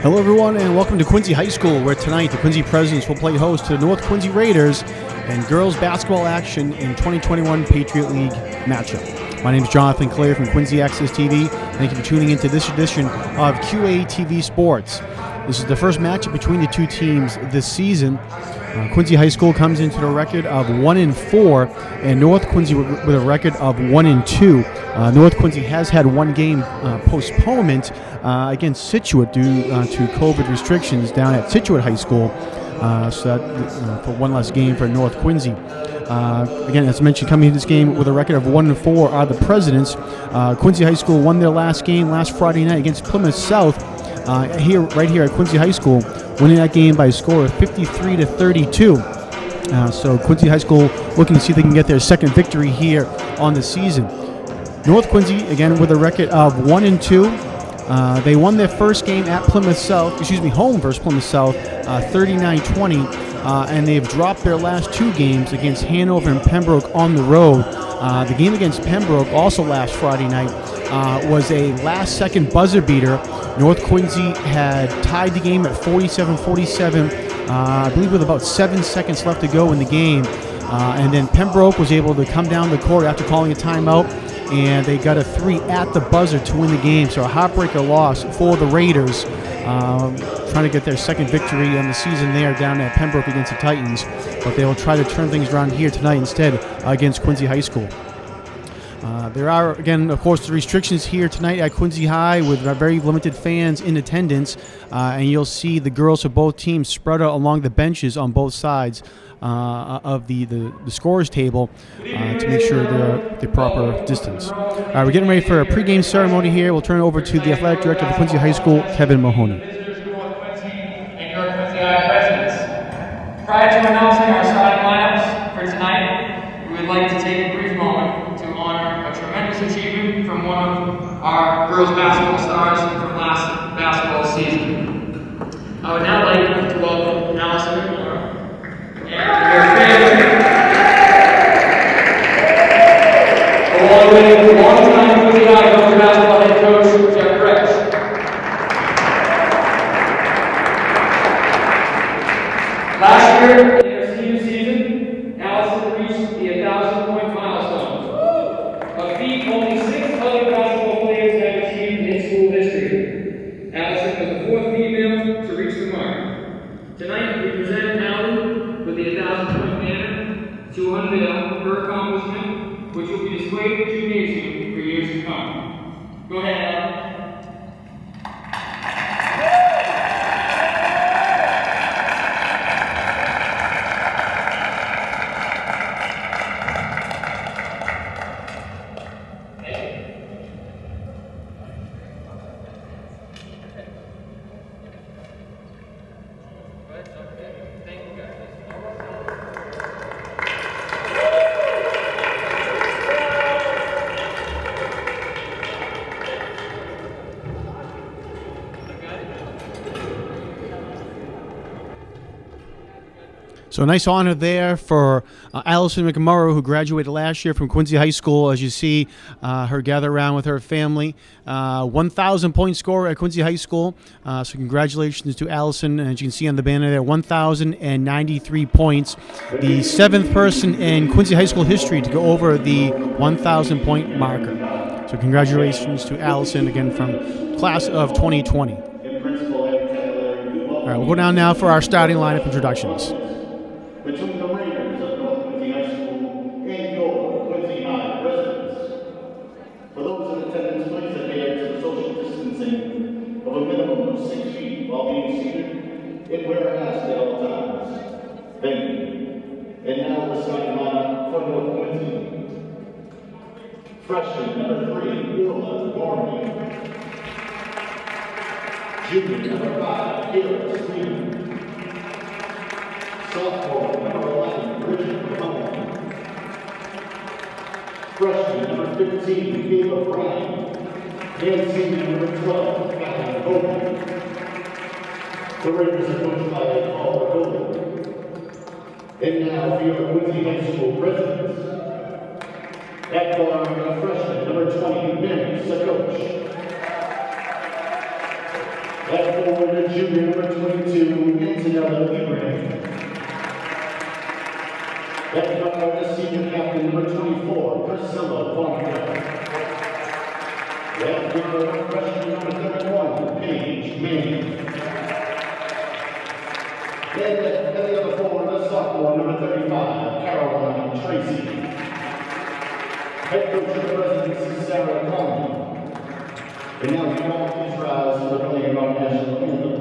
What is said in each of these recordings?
Hello everyone and welcome to Quincy High School, where tonight the Quincy Presidents will play host to the North Quincy Raiders in girls basketball action in 2021 Patriot League matchup. My name is Jonathan Clare from Quincy Access TV. Thank you for tuning into this edition of QATV Sports. This is the first matchup between the two teams this season. Quincy High School comes into the record of 1-4, and North Quincy with a record of 1-2. North Quincy has had one game postponement against Scituate due to COVID restrictions down at Scituate High School. So that for one less game for North Quincy. Again, as mentioned, coming into this game with a record of 1-4 are the Presidents. Quincy High School won their last game last Friday night against Plymouth South. Right here at Quincy High School, winning that game by a score of 53-32. So Quincy High School looking to see if they can get their second victory here on the season. North Quincy, again, with a record of 1-2. They won their first game at Plymouth South, home versus Plymouth South, 39-20. And they've dropped their last two games against Hanover and Pembroke on the road. The game against Pembroke, also last Friday night, was a last-second buzzer beater. North Quincy had tied the game at 47-47, I believe with about 7 seconds left to go in the game. And then Pembroke was able to come down the court after calling a timeout, and they got a three at the buzzer to win the game. So a heartbreaker loss for the Raiders, trying to get their second victory on the season there down at Pembroke against the Titans. But they will try to turn things around here tonight instead against Quincy High School. There are, again, of course, the restrictions here tonight at Quincy High with very limited fans in attendance. And you'll see the girls of both teams spread out along the benches on both sides of the scorers table to make sure they're the proper distance. We're getting ready for a pregame ceremony here. We'll turn it over to the athletic director of Quincy High School, Kevin Mahoney. Prior to announcing our starting lineups for tonight, we would like to take a brief moment to honor a tremendous achievement from one of our girls basketball stars from last basketball season. I would now like to welcome Allison McMorrow and her family, along with longtime Quincy High girls basketball head coach Jeff Rex. Last year, in her senior season, Allison reached the 1,000-point milestone, a feat only 6 other basketball players have achieved in school history. Allison was the 4th female to reach the mark. Tonight, we present Allison with the 1,000-point banner to unveil her accomplishment, which will be displayed at the gymnasium for years to come. Go ahead, Allison. So a nice honor there for Allison McMurrow, who graduated last year from Quincy High School. As you see her gather around with her family. 1,000-point scorer at Quincy High School. So congratulations to Allison. And as you can see on the banner there, 1,093 points. The 7th person in Quincy High School history to go over the 1,000-point marker. So congratulations to Allison, again, from class of 2020. All right, we'll go down now for our starting lineup introductions. Between the Raiders of North Quincy High School and your Quincy High residents. For those in attendance, please adhere to the social distancing of a minimum of 6 feet while being seated and wear a mask at all times. Thank you. And now the starting lineup for North Quincy. Freshman number 3, Orla Gorman. Junior number 5, Caleb Sleeman. Sophomore number 11, Richard Mahoney. Freshman number 15, Caleb Bryan. And senior number 12, Alan Hogan. The Raiders are coached by Paul Golden. And now for your Quincy High School presidents. At guard, freshman number 20, Ben Sakoch. At forward, junior number 22, Antonella Ibrahim. At guard, senior captain number 24, Priscilla Bonner. At guard, freshman number 31, Paige Manning. And at the other forward, sophomore number 35, Caroline Tracy. Head coach of the Presidents, Sarah Coleman. And now we all please rise for the playing our national anthem.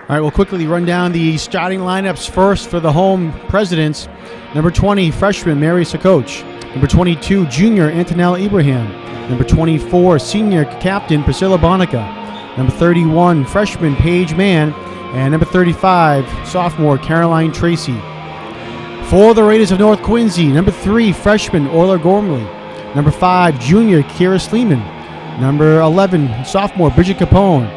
All right, we'll quickly run down the starting lineups first for the home Presidents. Number 20, freshman Mary Sakoch. Number 22, junior Antonella Ibrahim. Number 24, senior captain Priscilla Bonica. Number 31, freshman Paige Mann. And number 35, sophomore Caroline Tracy. For the Raiders of North Quincy, number 3, freshman Orla Gormley. Number 5, junior Kira Sleeman. Number 11, sophomore Bridget Capone.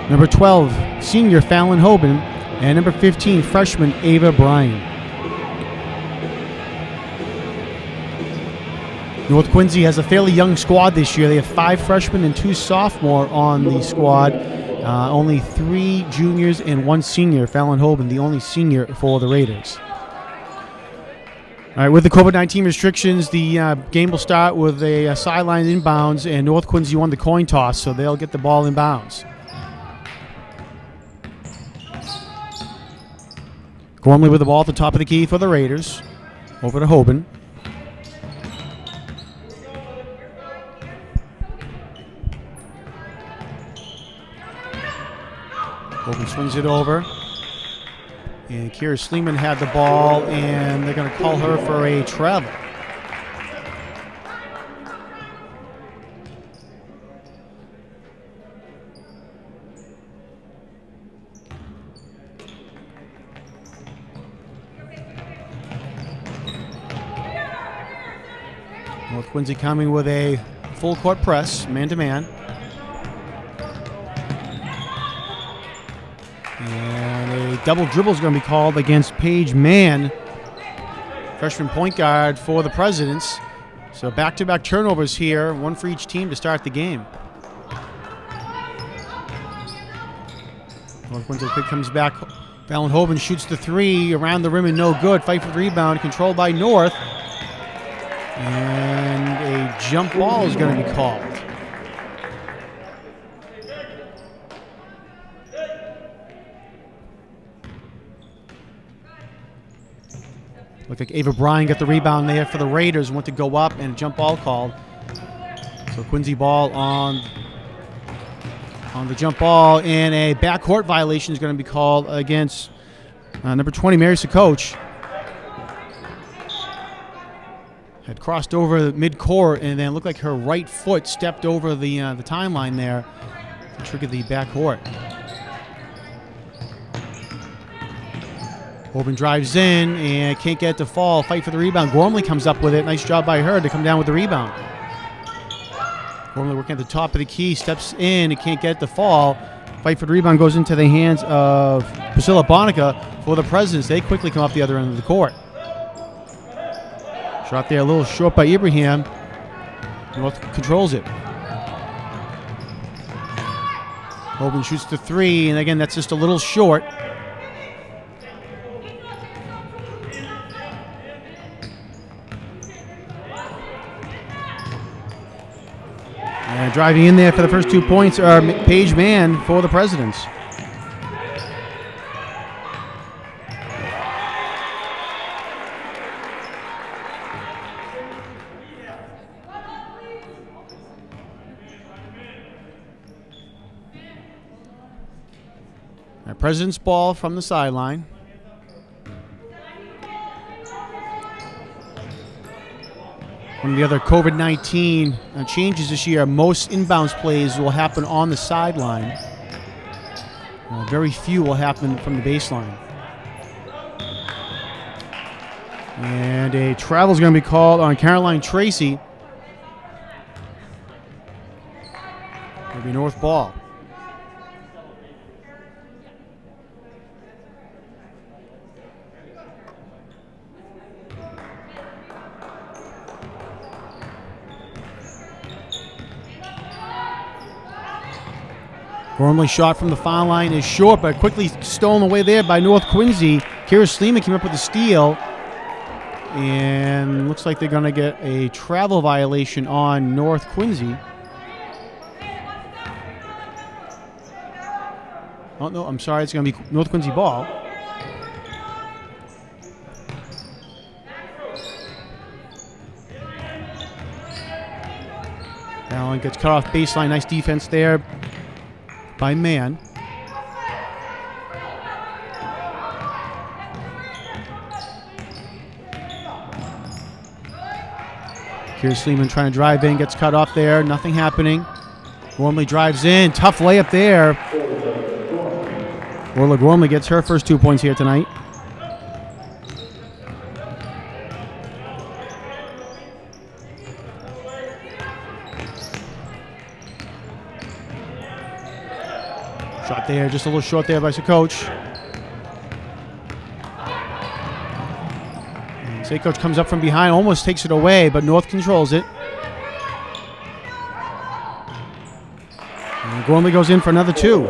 Number 12, senior Fallon Hoban. And number 15, freshman Ava Bryan. North Quincy has a fairly young squad this year. They have 5 freshmen and 2 sophomore on the squad. Only 3 juniors and 1 senior. Fallon Hoban, the only senior for the Raiders. All right, with the COVID-19 restrictions, the game will start with a sideline inbounds, and North Quincy won the coin toss, so they'll get the ball inbounds. Gormley with the ball at the top of the key for the Raiders. Over to Hoban. Hoban swings it over. And Kira Sleeman had the ball, and they're going to call her for a travel. North Quincy coming with a full court press, man-to-man. And a double dribble is going to be called against Paige Mann, freshman point guard for the Presidents. So back-to-back turnovers here, one for each team to start the game. North Quincy quick comes back. Fallon Hoban shoots the 3 around the rim and no good. Fight for the rebound, controlled by North. And a jump ball is going to be called. Looked like Ava Bryan got the rebound there for the Raiders, went to go up, and a jump ball called. So Quincy ball on the jump ball, and a backcourt violation is going to be called against number 20, Mary Sakoch. Had crossed over mid-court, and then looked like her right foot stepped over the timeline there to trigger the backcourt. Hoban drives in and can't get it to fall. Fight for the rebound. Gormley comes up with it. Nice job by her to come down with the rebound. Gormley working at the top of the key, steps in and can't get it to fall. Fight for the rebound goes into the hands of Priscilla Bonica for the Presidents. They quickly come up the other end of the court. Shot there a little short by Ibrahim. North controls it. Hoban shoots the three, and again, that's just a little short. And driving in there for the first 2 points are Paige Mann for the Presidents. President's ball from the sideline. One of the other COVID-19 changes this year, most inbounds plays will happen on the sideline. Very few will happen from the baseline. And a travel is going to be called on Caroline Tracy. It'll be North ball. Gormley's shot from the foul line is short, but quickly stolen away there by North Quincy. Kira Sleeman came up with the steal. And looks like they're going to get a travel violation on North Quincy. Oh, no, I'm sorry. It's going to be North Quincy ball. Allen gets cut off baseline. Nice defense there by Mann. Kira Sleeman trying to drive in, gets cut off there. Nothing happening. Gormley drives in. Tough layup there. Orla Gormley gets her first 2 points here tonight. Shot there, just a little short there by Coach. Coach comes up from behind, almost takes it away, but North controls it. And Gormley goes in for another two.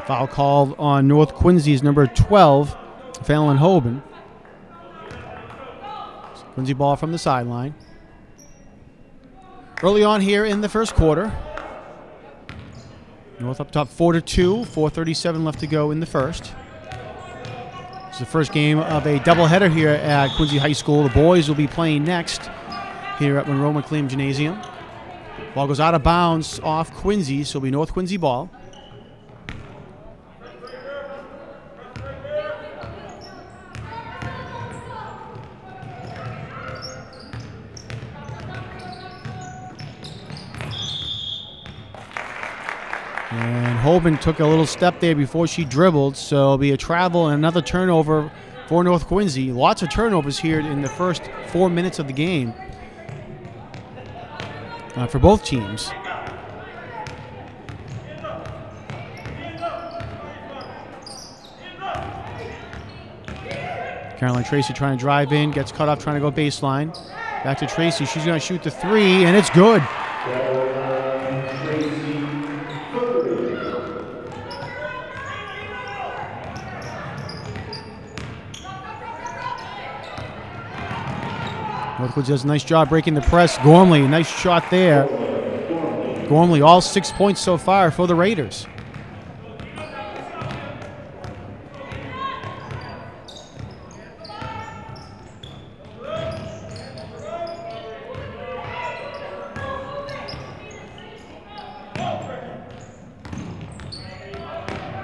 Foul called on North Quincy's number 12, Fallon Hoban. Quincy ball from the sideline. Early on here in the first quarter. North up top 4-2, 4:37 left to go in the first. It's the first game of a doubleheader here at Quincy High School. The boys will be playing next here at Monroe McLean Gymnasium. Ball goes out of bounds off Quincy, so it'll be North Quincy ball. And Hoban took a little step there before she dribbled, so it'll be a travel and another turnover for North Quincy. Lots of turnovers here in the first 4 minutes of the game for both teams. Caroline Tracy trying to drive in, gets cut off trying to go baseline. Back to Tracy, she's going to shoot the three, and it's good. Northwood does a nice job breaking the press. Gormley, nice shot there. Gormley, all 6 points so far for the Raiders.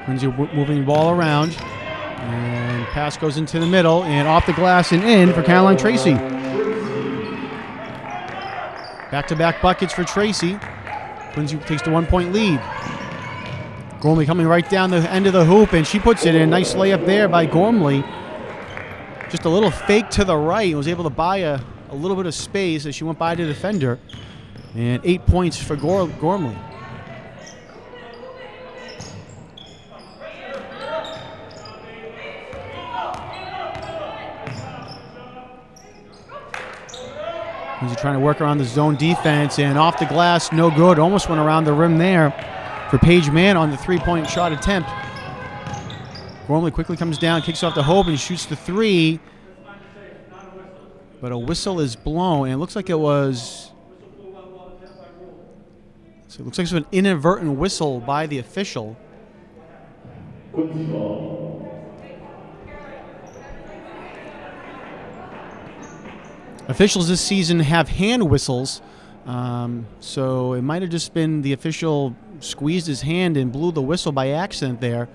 Quincy moving the ball around. And pass goes into the middle and off the glass and in for Caroline Tracy. Back-to-back buckets for Tracy. Quincy takes the 1 point lead. Gormley coming right down the end of the hoop, and she puts it in. Nice layup there by Gormley. just a little fake to the right and was able to buy a little bit of space as she went by the defender. And 8 points for Gormley. He's trying to work around the zone defense, and off the glass, no good. Almost went around the rim there for Paige Mann on the three-point shot attempt. Gormley quickly comes down, kicks off to Hoban, shoots the three. But a whistle is blown, and it looks like it was... So it looks like it was an inadvertent whistle by the official. Quincy ball. Officials this season have hand whistles, so it might have just been the official squeezed his hand and blew the whistle by accident there.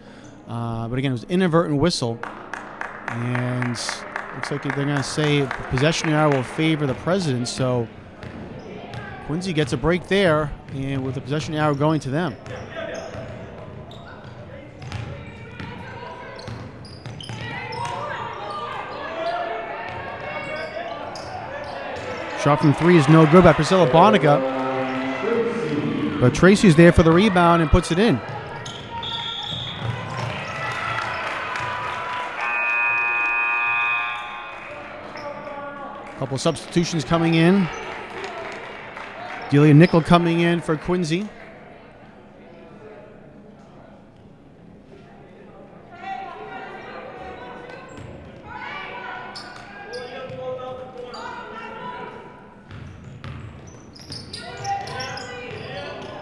But again, it was an inadvertent whistle. And looks like they're going to say possession arrow will favor the Presidents. So Quincy gets a break there, and with the possession arrow going to them. Shot from three is no good by Priscilla Bonica. But Tracy's there for the rebound and puts it in. Couple of substitutions coming in. Delia Nickel coming in for Quincy.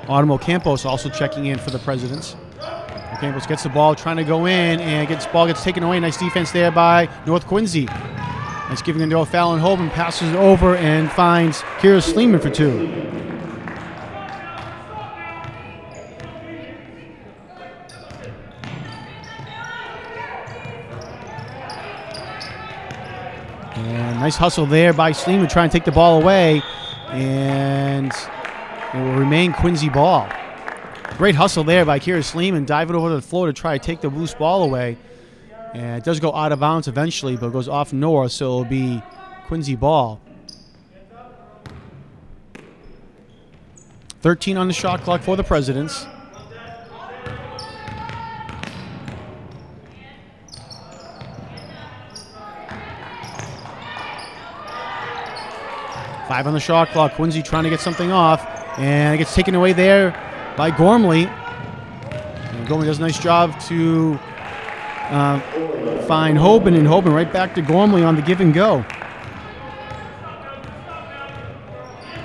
Autumn Campos also checking in for the Presidents. Campos gets the ball, trying to go in, and ball gets taken away. Nice defense there by North Quincy. Nice giving into a Fallon Hoban, passes it over and finds Kira Sleeman for two. And nice hustle there by Sleeman, trying to take the ball away, and it will remain Quincy ball. Great hustle there by Kira Sleeman, diving over to the floor to try to take the loose ball away. And it does go out of bounds eventually, but it goes off north, so it'll be Quincy ball. 13 on the shot clock for the Presidents. Five on the shot clock. Quincy trying to get something off, and it gets taken away there by Gormley. And Gormley does a nice job to find Hoban, and Hoban right back to Gormley on the give and go.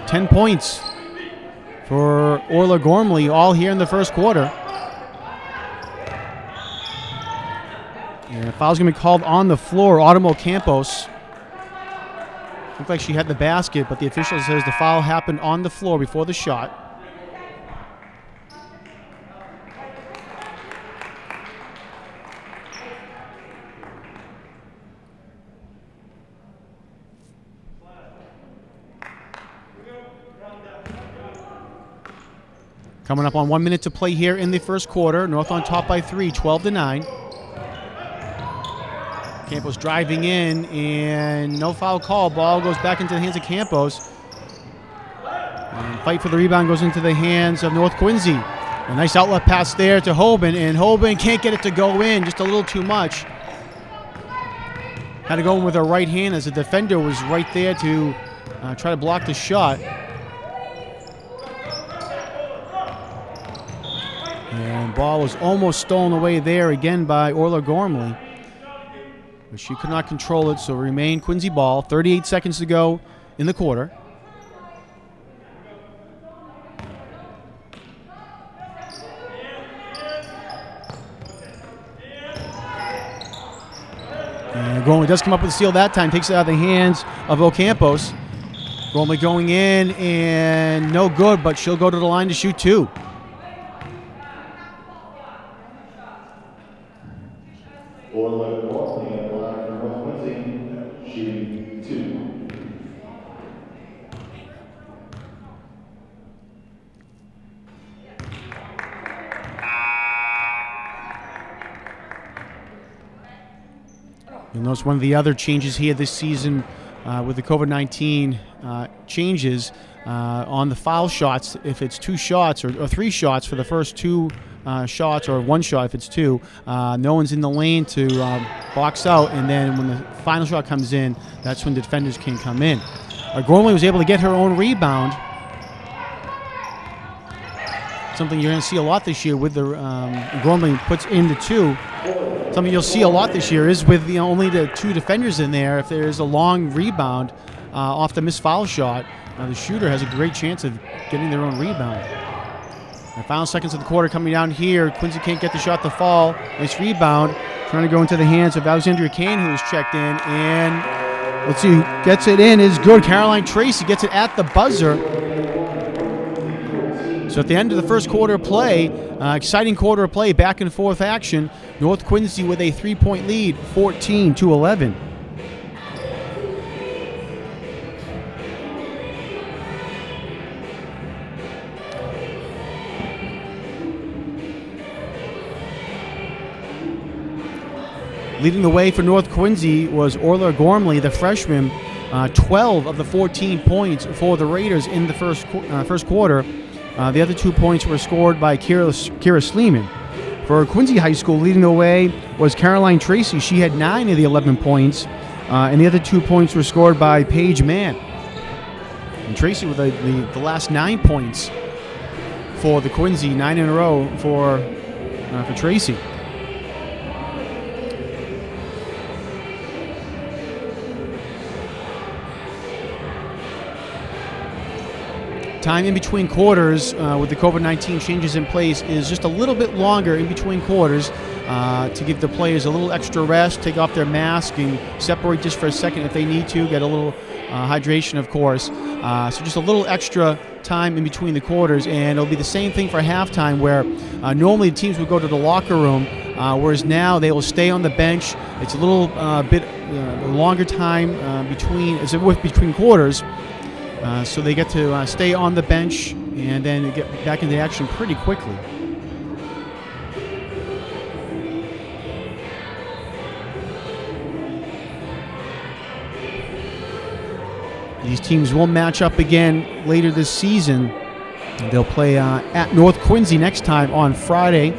10 points for Orla Gormley, all here in the first quarter. And a foul's going to be called on the floor. Autumn Campos. Looked like she had the basket, but the official says the foul happened on the floor before the shot. Coming up on 1 minute to play here in the first quarter. North on top by 3, 12-9. Campos driving in, and no foul call. Ball goes back into the hands of Campos. And fight for the rebound goes into the hands of North Quincy. A nice outlet pass there to Hoban, and Hoban can't get it to go in, just a little too much. Had to go in with her right hand as the defender was right there to try to block the shot. And ball was almost stolen away there again by Orla Gormley. But she could not control it, so remain Quincy ball. 38 seconds to go in the quarter. And Gormley does come up with a steal that time. Takes it out of the hands of Ocampos. Gormley going in, and no good, but she'll go to the line to shoot two. Orla Gormley at the line for North Quincy, shooting two. You'll notice one of the other changes here this season with the COVID-19 changes on the foul shots. If it's 2 shots or 3 shots for the first 2 shots, or 1 shot if it's 2, no one's in the lane to box out, and then when the final shot comes in, that's when defenders can come in. Gormley was able to get her own rebound. Something you're going to see a lot this year with the Gormley puts in the 2. Something you'll see a lot this year is with only the 2 defenders in there. If there's a long rebound off the missed foul shot, the shooter has a great chance of getting their own rebound. The final seconds of the quarter coming down here. Quincy can't get the shot to fall. Nice rebound. Trying to go into the hands of Alexandria Kane, who is checked in. And let's see who gets it in. Is good. Caroline Tracy gets it at the buzzer. So at the end of the first quarter of play, exciting quarter of play, back and forth action. North Quincy with a 3-point lead, 14-11. Leading the way for North Quincy was Orla Gormley, the freshman. 12 of the 14 points for the Raiders in the first quarter. The other 2 points were scored by Kira Sleeman. For Quincy High School, leading the way was Caroline Tracy. She had 9 of the 11 points, and the other 2 points were scored by Paige Mann. And Tracy with the last 9 points for the Quincy, 9 in a row for Tracy. Time in between quarters with the COVID-19 changes in place is just a little bit longer in between quarters to give the players a little extra rest, take off their mask, and separate just for a second if they need to, get a little hydration, of course. So just a little extra time in between the quarters, and it'll be the same thing for halftime, where normally the teams would go to the locker room, whereas now they will stay on the bench. It's a little bit longer time between quarters. So they get to stay on the bench and then get back into action pretty quickly. These teams will match up again later this season. They'll play at North Quincy next time on Friday,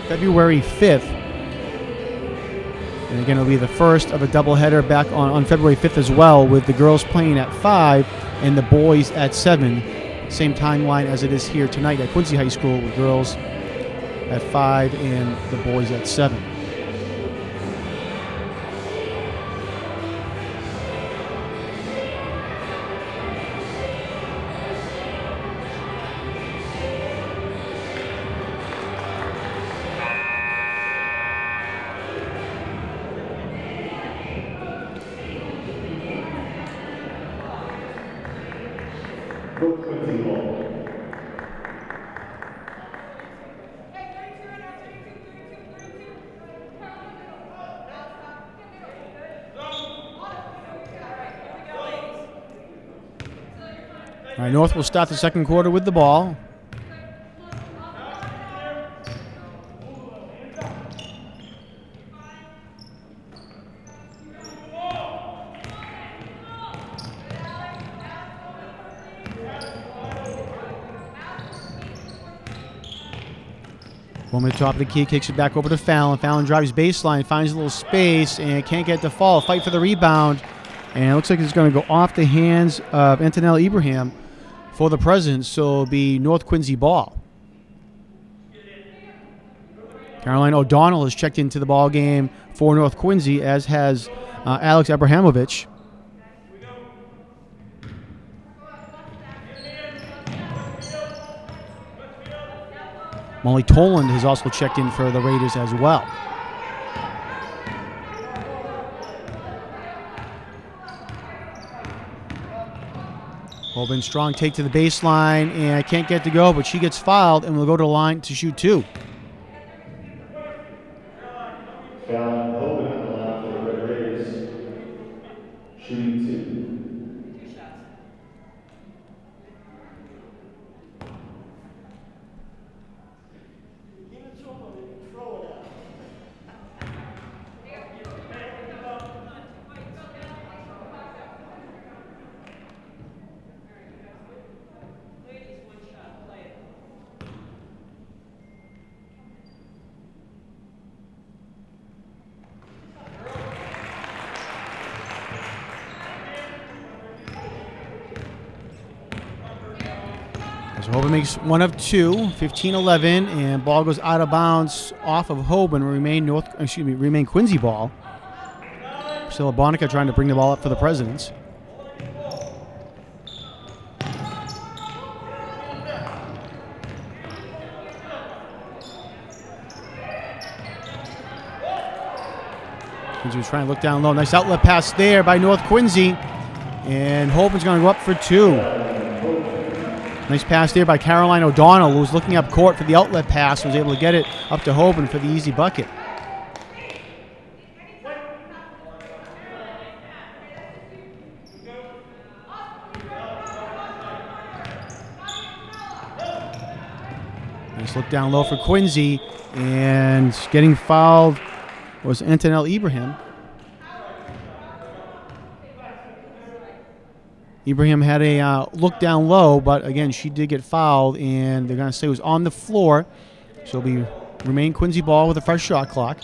February 5th. And again, it'll be the first of a doubleheader back on February 5th as well, with the girls playing at 5 and the boys at 7. Same timeline as it is here tonight at Quincy High School, with girls at 5 and the boys at 7. All right, North will start the second quarter with the ball. Woman at the top of the key, kicks it back over to Fallon. Fallon drives baseline, finds a little space, and can't get the fall. Fight for the rebound. And it looks like it's going to go off the hands of Antonella Ibrahim for the Presidents, so it'll be North Quincy ball. Caroline O'Donnell has checked into the ball game for North Quincy, as has Alex Abrahamovich. Molly Toland has also checked in for the Raiders as well. Holden Strong take to the baseline, and I can't get to go, but she gets fouled and will go to the line to shoot 2. Fallon Hogan on the line for the Red Raiders, shooting 2. So Hoban makes one of two, 15-11, and ball goes out of bounds off of Hoban. Remain Quincy ball. Priscilla Bonica trying to bring the ball up for the Presidents. Quincy was trying to look down low. Nice outlet pass there by North Quincy. And Hoban's going to go up for two. Nice pass there by Caroline O'Donnell, who was looking up court for the outlet pass, was able to get it up to Hoban for the easy bucket. Nice look down low for Quincy, and getting fouled was Antonelle Ibrahim. Ibrahim had a look down low, but again, she did get fouled, and they're going to say it was on the floor. So it'll remain Quincy ball with a fresh shot clock.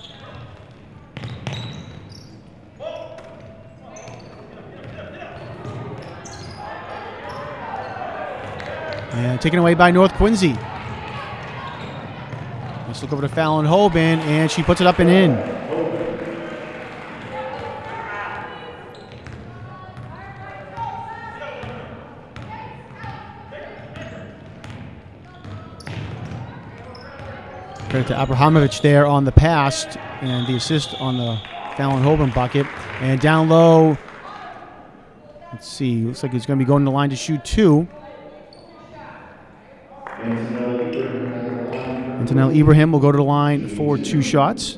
And taken away by North Quincy. Let's look over to Fallon Hoban, and she puts it up and in. Credit to Abrahamovich there on the pass and the assist on the Fallon Hoban bucket. And down low, let's see, looks like he's going to be going to the line to shoot two. Antonelle Ibrahim will go to the line for two shots.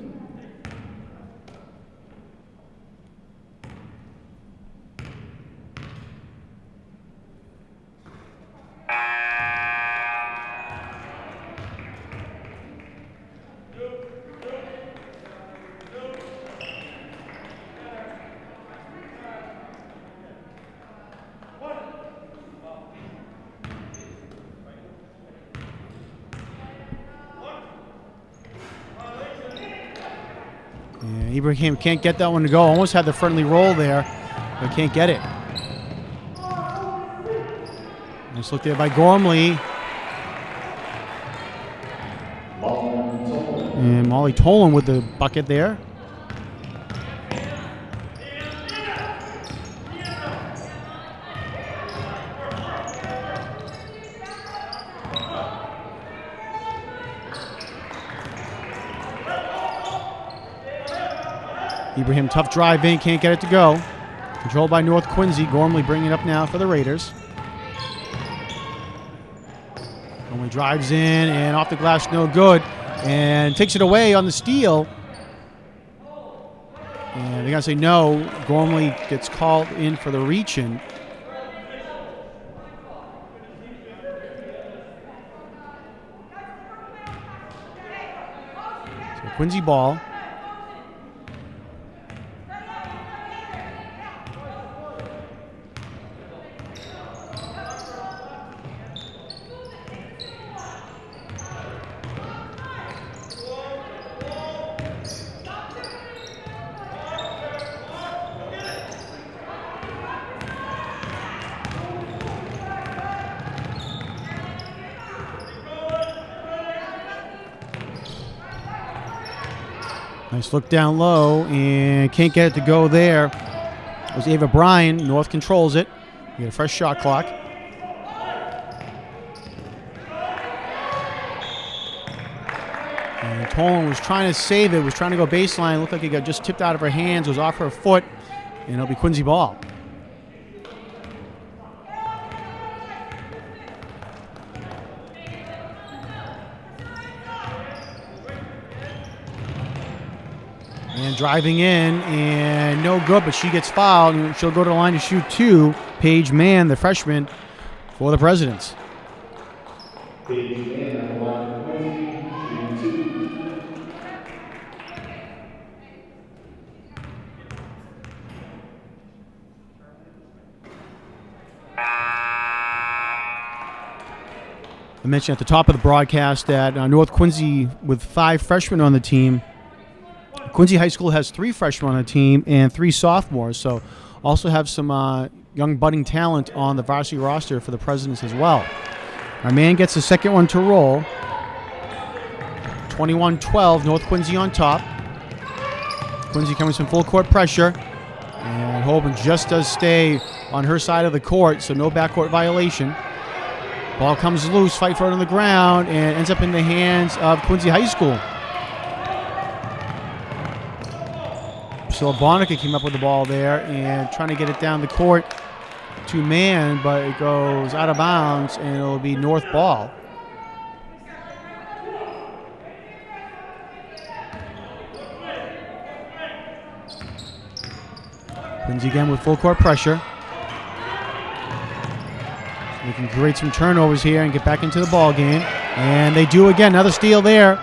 Yeah, Ibrahim can't get that one to go. Almost had the friendly roll there, but can't get it. Nice look there by Gormley. And Molly Tolan with the bucket there. Ibrahim, tough drive in, can't get it to go. Controlled by North Quincy. Gormley bringing it up now for the Raiders. Gormley drives in and off the glass, no good. And takes it away on the steal. And they got to say no. Gormley gets called in for the reach-in. So Quincy ball. Nice look down low, and can't get it to go there. It was Ava Bryan. North controls it. We get a fresh shot clock. And Tolan was trying to save it, was trying to go baseline. Looked like it got just tipped out of her hands, was off her foot, and it'll be Quincy ball. And driving in, and no good, but she gets fouled, and she'll go to the line to shoot two. Paige Mann, the freshman, for the Presidents. Paige Mann on the line for Quincy, shooting two. I mentioned at the top of the broadcast that North Quincy, with 5 freshmen on the team, Quincy High School has 3 freshmen on the team and 3 sophomores, so also have some young budding talent on the varsity roster for the Presidents as well. Our man gets the second one to roll. 21-12, North Quincy on top. Quincy coming some full court pressure. And Holman just does stay on her side of the court, so no backcourt violation. Ball comes loose, fight for it on the ground, and ends up in the hands of Quincy High School. Priscilla Bonica came up with the ball there and trying to get it down the court to man, but it goes out of bounds, and it'll be North ball. Quincy again with full court pressure. They can create some turnovers here and get back into the ball game. And they do again. Another steal there.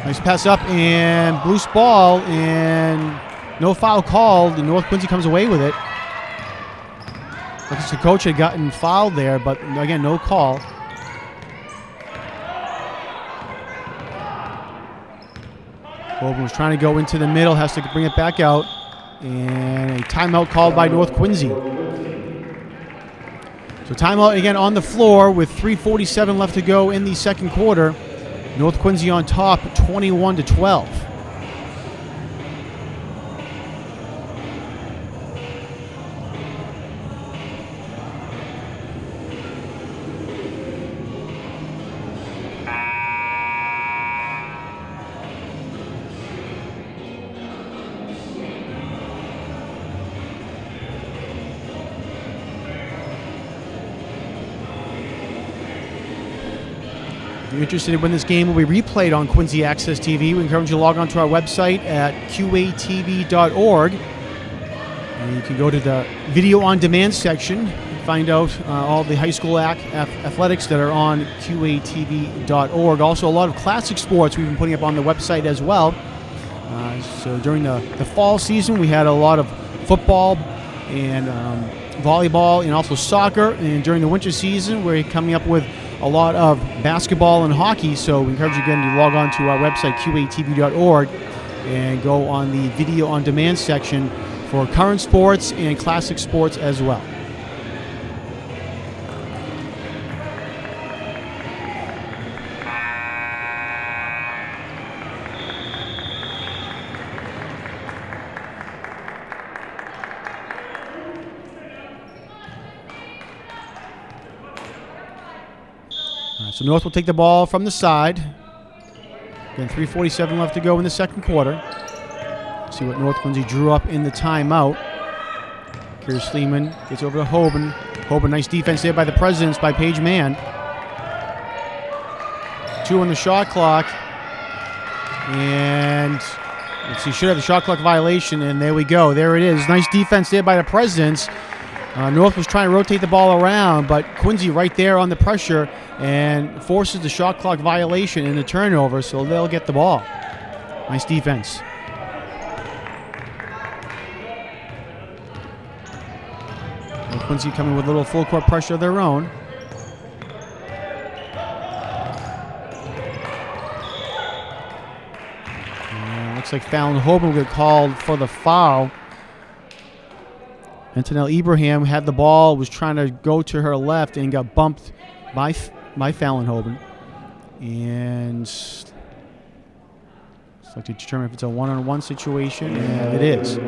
Nice pass up and loose ball, and no foul called. And North Quincy comes away with it. Looks like the coach had gotten fouled there, but again, no call. Holman was trying to go into the middle, has to bring it back out. And a timeout called by North Quincy. So timeout again on the floor with 3:47 left to go in the second quarter. North Quincy on top, 21-12. If you're interested in when this game will be replayed on Quincy Access TV, we encourage you to log on to our website at qatv.org. And you can go to the video on demand section and find out all the high school athletics that are on qatv.org. Also, a lot of classic sports we've been putting up on the website as well. So during the fall season, we had a lot of football and volleyball and also soccer. And during the winter season, we're coming up with a lot of basketball and hockey, so we encourage you again to log on to our website, qatv.org, and go on the video on demand section for current sports and classic sports as well. So North will take the ball from the side. Again, 3:47 left to go in the second quarter. See what North Quincy drew up in the timeout. Here's Sleeman, gets over to Hoban. Hoban, nice defense there by the Presidents, by Paige Mann. 2 on the shot clock. And let's see, should have the shot clock violation, and there we go. There it is. Nice defense there by the Presidents. North was trying to rotate the ball around, but Quincy right there on the pressure and forces the shot clock violation and the turnover, so they'll get the ball. Nice defense. And Quincy coming with a little full court pressure of their own. And looks like Fallon Hoban will get called for the foul. Antonelle Ibrahim had the ball, was trying to go to her left, and got bumped by Fallon Hoban. And looks like to determine if it's a one-on-one situation, and it is.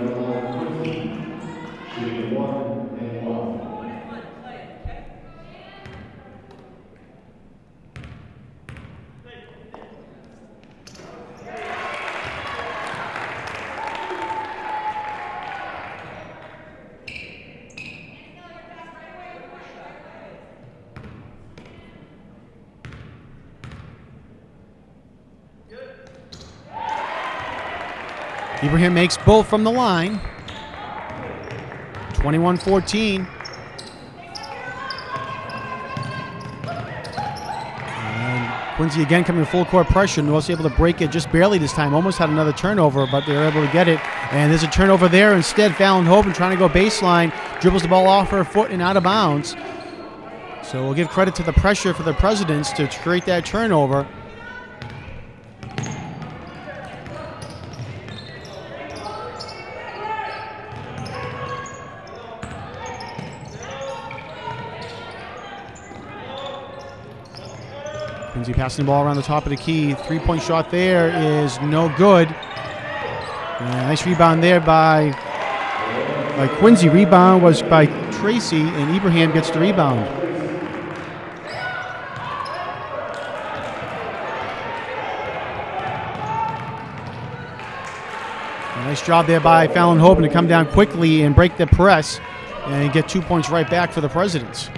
Ibrahim makes both from the line. 21-14. And Quincy again coming full court pressure. North's able to break it just barely this time. Almost had another turnover, but they were able to get it. And there's a turnover there instead. Fallon Hoban trying to go baseline. Dribbles the ball off her foot and out of bounds. So we'll give credit to the pressure for the Presidents to create that turnover. Quincy passing the ball around the top of the key. 3-point shot there is no good. Nice rebound there by Quincy. Rebound was by Tracy, and Ibrahim gets the rebound. Nice job there by Fallon Hoban to come down quickly and break the press and get 2 points right back for the Presidents.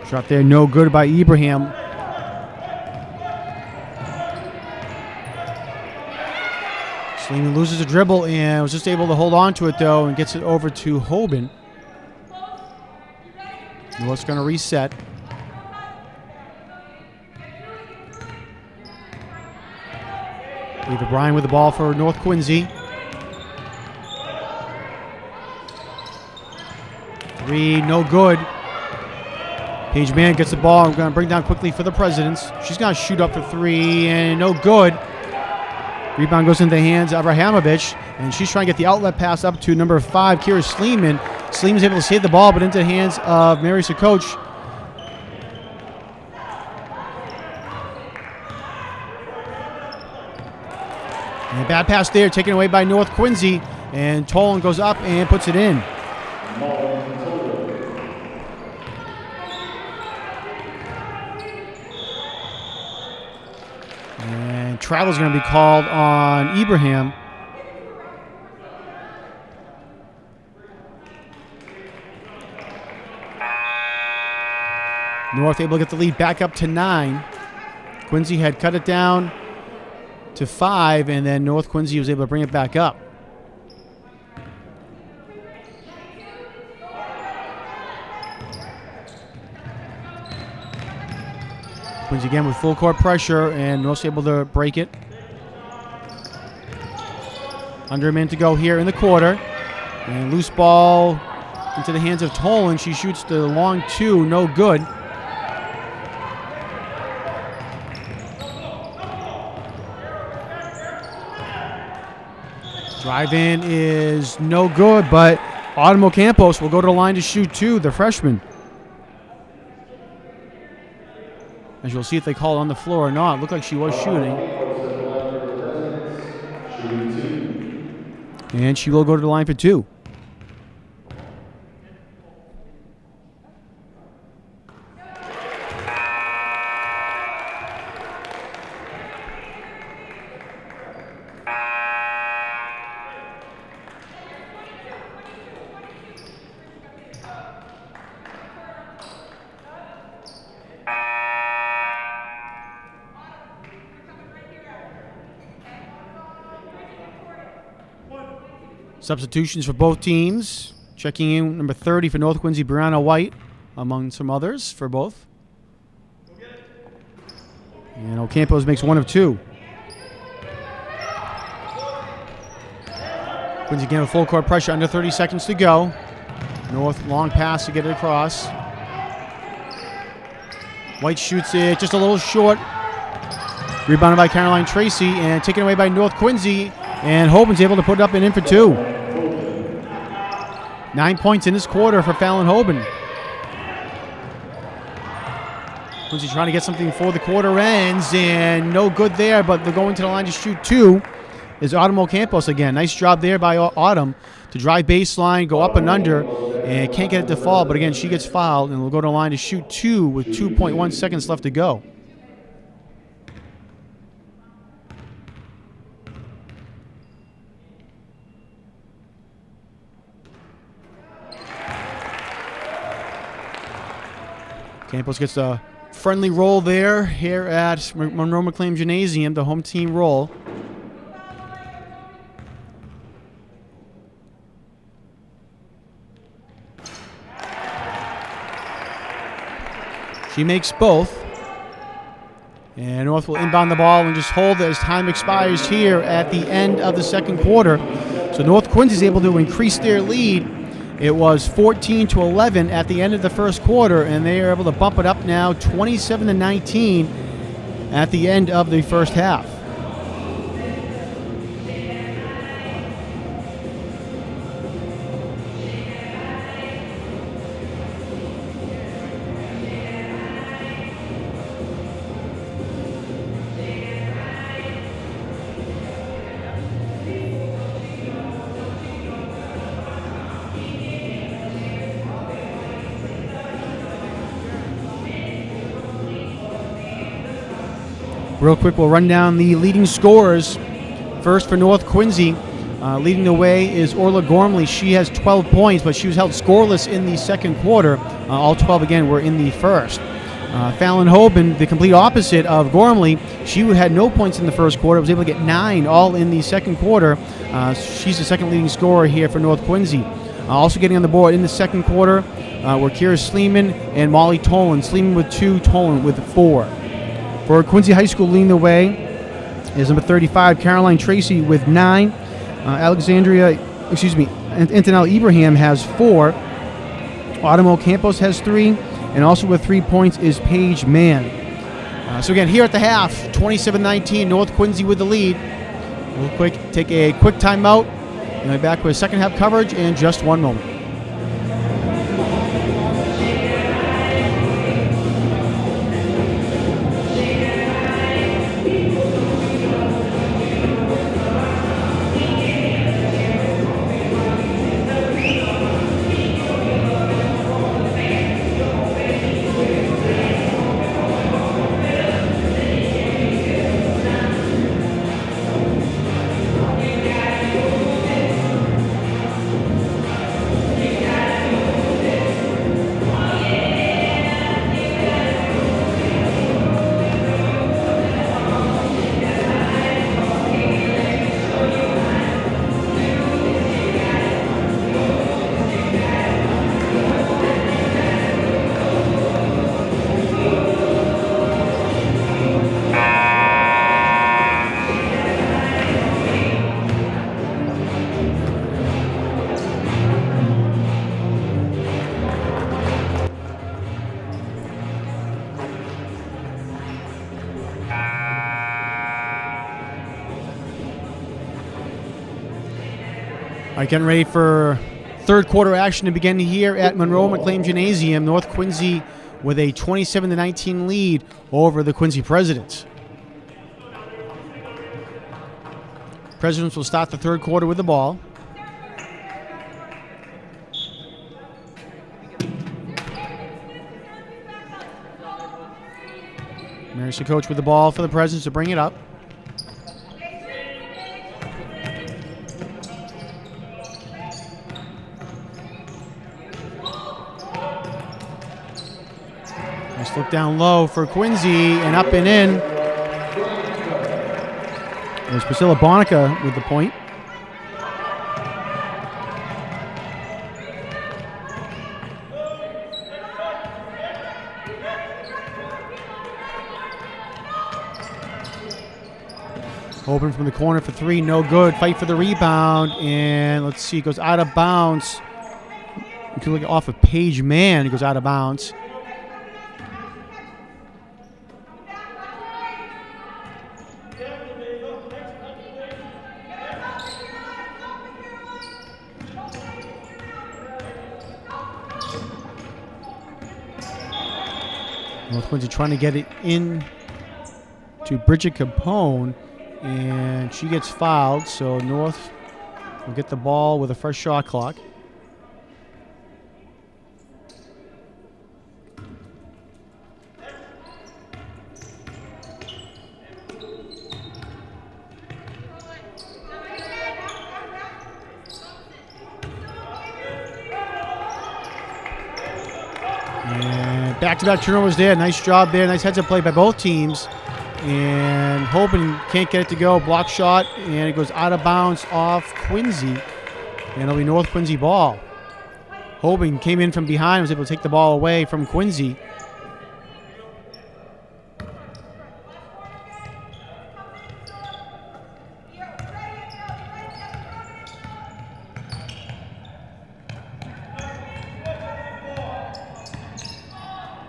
Shot there, no good by Ibrahim. Sleeman loses a dribble and was just able to hold on to it, though, and gets it over to Hoban. North's going to reset. Leave O'Brien with the ball for North Quincy. 3, no good. Paige Mann gets the ball. I'm going to bring down quickly for the Presidents. She's going to shoot up for 3, and no good. Rebound goes into the hands of Abrahamovich, and she's trying to get the outlet pass up to number 5, Kira Sleeman. Sleeman's able to save the ball, but into the hands of Mary Sakoch. And a bad pass there, taken away by North Quincy, and Tolan goes up and puts it in. And travel's going to be called on Ibrahim. North able to get the lead back up to 9. Quincy had cut it down to 5, and then North Quincy was able to bring it back up. Quincy again with full court pressure, and North's able to break it. Under a minute to go here in the quarter. And loose ball into the hands of Tolan. She shoots the long 2, no good. Drive in is no good, but Autumn Ocampos will go to the line to shoot 2, the freshman. As you'll see if they call it on the floor or not. Looked like she was shooting. And she will go to the line for 2. Substitutions for both teams. Checking in, number 30 for North Quincy, Brianna White, among some others for both. And Ocampos makes 1 of 2. Quincy again with full court pressure, under 30 seconds to go. North, long pass to get it across. White shoots it just a little short. Rebounded by Caroline Tracy and taken away by North Quincy. And Hoban's able to put it up and in for 2. 9 points in this quarter for Fallon Hoban. Quincy trying to get something before the quarter ends, and no good there, but they're going to the line to shoot 2 is Autumn Ocampos again. Nice job there by Autumn to drive baseline, go up and under, and can't get it to fall, but again, she gets fouled, and will go to the line to shoot 2 with 2.1 seconds left to go. Campos gets a friendly roll there here at Monroe McLean Gymnasium, the home team roll. She makes both. And North will inbound the ball and just hold it as time expires here at the end of the second quarter. So North Quincy is able to increase their lead. It was 14-11 at the end of the first quarter, and they are able to bump it up now 27-19 at the end of the first half. Real quick, we'll run down the leading scorers. First for North Quincy, leading the way is Orla Gormley. She has 12 points, but she was held scoreless in the second quarter. All 12, again, were in the first. Fallon Hoban, the complete opposite of Gormley, she had no points in the first quarter, was able to get 9 all in the second quarter. She's the second leading scorer here for North Quincy. Also getting on the board in the second quarter were Kira Sleeman and Molly Tolan. Sleeman with 2, Tolan with 4. For Quincy High School, leading the way is number 35, Caroline Tracy with 9. Antonella Ibrahim has 4. Autumn Campos has 3. And also with 3 points is Paige Mann. So again, here at the half, 27-19, North Quincy with the lead. Real quick, take a quick timeout. And we'll be back with second half coverage in just one moment. All right, getting ready for third quarter action to begin here at Monroe McLean Gymnasium. North Quincy with a 27-19 lead over the Quincy Presidents. Presidents will start the third quarter with the ball. There's the coach with the ball for the Presidents to bring it up. Nice look down low for Quincy, and up and in. There's Priscilla Bonica with the point. Open from the corner for 3, no good. Fight for the rebound, and let's see, it goes out of bounds. You can look off of Paige Mann. It goes out of bounds. North Quincy trying to get it in to Bridget Capone, and she gets fouled, so North will get the ball with a fresh shot clock. And back-to-back turnovers there. Nice job there. Nice heads-up play by both teams. And Hoban can't get it to go. Block shot, and it goes out of bounds off Quincy. And it'll be North Quincy ball. Hoban came in from behind, was able to take the ball away from Quincy.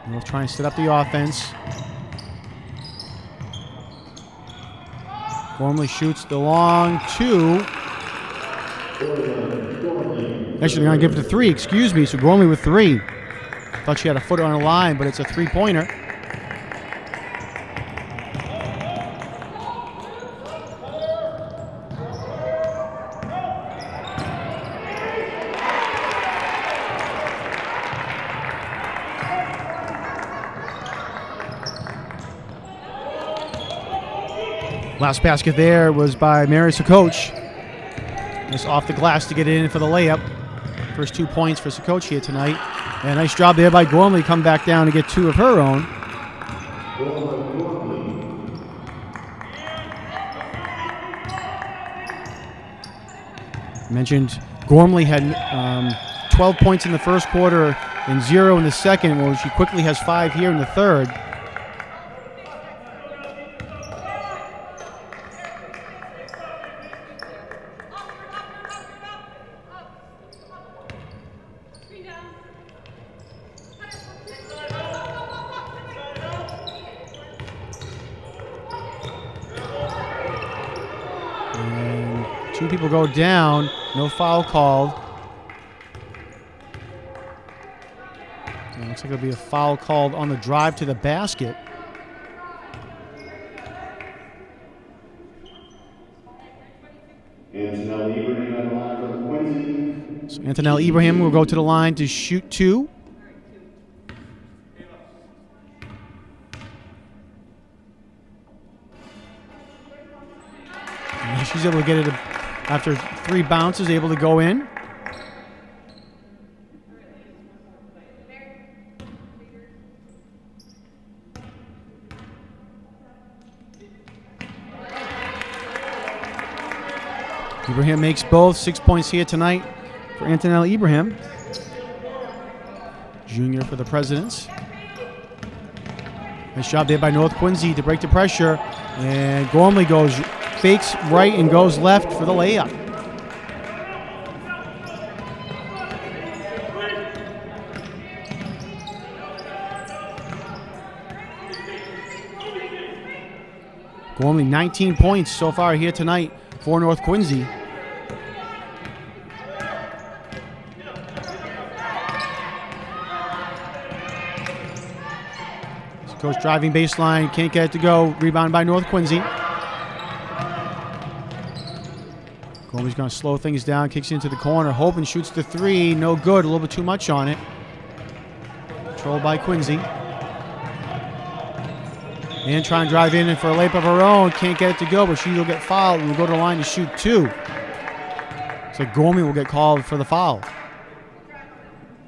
North trying to set up the offense. Gormley shoots the long 2. Actually, they're going to give it to 3, excuse me. So Gormley with 3. Thought she had a foot on the line, but it's a 3-pointer. Last basket there was by Mary Sakoch. Just off the glass to get it in for the layup. First 2 points for Sakoch here tonight. And a nice job there by Gormley. Come back down to get 2 of her own. Mentioned Gormley had 12 points in the first quarter and 0 in the second. Well, she quickly has 5 here in the third. And 2 people go down. No foul called. And it looks like there'll be a foul called on the drive to the basket. Antonella Ibrahim on the line for the Quincy. So Antonella Ibrahim will go to the line to shoot 2. And she's able to get it after 3 bounces, able to go in. Ibrahim makes both. 6 points here tonight for Antonella Ibrahim. Junior for the Presidents. Nice job there by North Quincy to break the pressure. And Gormley fakes right and goes left for the layup. Gormley 19 points so far here tonight for North Quincy. Coach driving baseline, can't get it to go. Rebound by North Quincy. Gormley's going to slow things down, kicks into the corner. Hoban shoots the 3, no good, a little bit too much on it. Controlled by Quincy. And try and drive in for a layup of her own. Can't get it to go, but she will get fouled and will go to the line to shoot 2. So Gormley will get called for the foul.